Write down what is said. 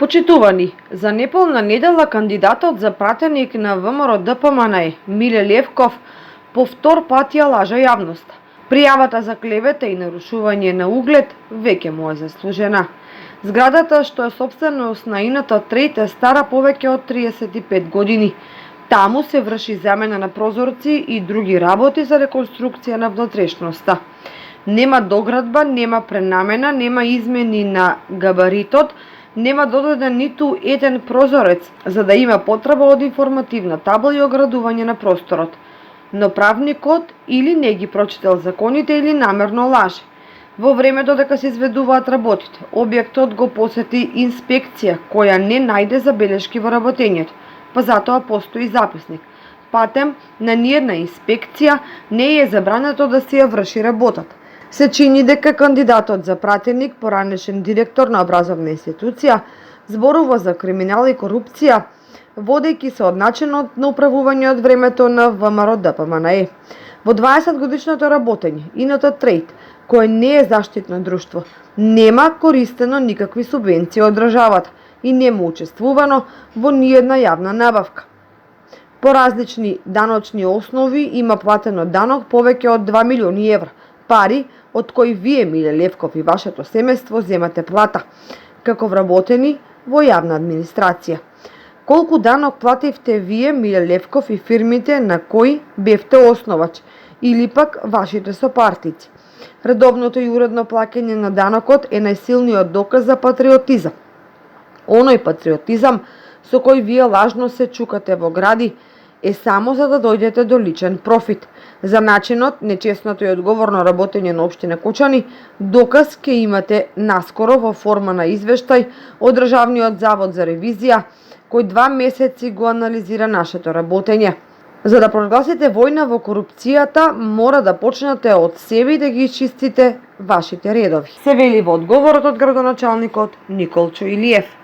Почитувани, за неполна недела кандидатот за пратеник на ВМРО ДПМНЕ Миле Левков повтор пат ја лажа јавноста. Пријавата за клевета и нарушување на углед веќе му е заслужена. Зградата, што е сопственост на ината трета, стара повеќе од 35 години. Таму се врши замена на прозорци и други работи за реконструкција на внатрешноста. Нема доградба, нема пренамена, нема измени на габаритот, нема додаден ниту еден прозорец, за да има потреба од информативна табла и оградување на просторот. Но правникот или не ги прочитал законите или намерно лаже. Во времето дека се изведуваат работите, објектот го посети инспекција која не најде забелешки во работењето, па затоа постои записник. Патем на ниедна инспекција не е забрането да се ја врши работата. Се чини дека кандидатот за пратеник, поранешен директор на образовна институција, зборува за криминал и корупција, водејќи се од начинот на управување од времето на ВМРО ДПМНЕ. Во 20 годишното работење, иното трейд, кое не е заштитно друштво, нема користено никакви субвенции од државата и нема учествувано во ниедна јавна набавка. По различни даночни основи има платено данок повеќе од 2 милиони евра, пари од кои вие, Миле Левков, и вашето семејство земате плата, како вработени во јавна администрација. Колку данок плативте вие, Миле Левков, и фирмите на кои бевте основач, или пак вашите сопартици? Редовното и уредно плаќање на данокот е најсилниот доказ за патриотизам. Оној патриотизам со кој вие лажно се чукате во гради е само за да дојдете до личен профит. За начинот, нечесното и одговорно работење на општина Кочани, доказ ќе имате наскоро во форма на извештај од Државниот завод за ревизија, кој 2 месеци го анализира нашето работење. За да прогласите војна во корупцијата, мора да почнете од себе и да ги изчистите вашите редови. Се вели во одговорот од градоначалникот Николчо Илиев.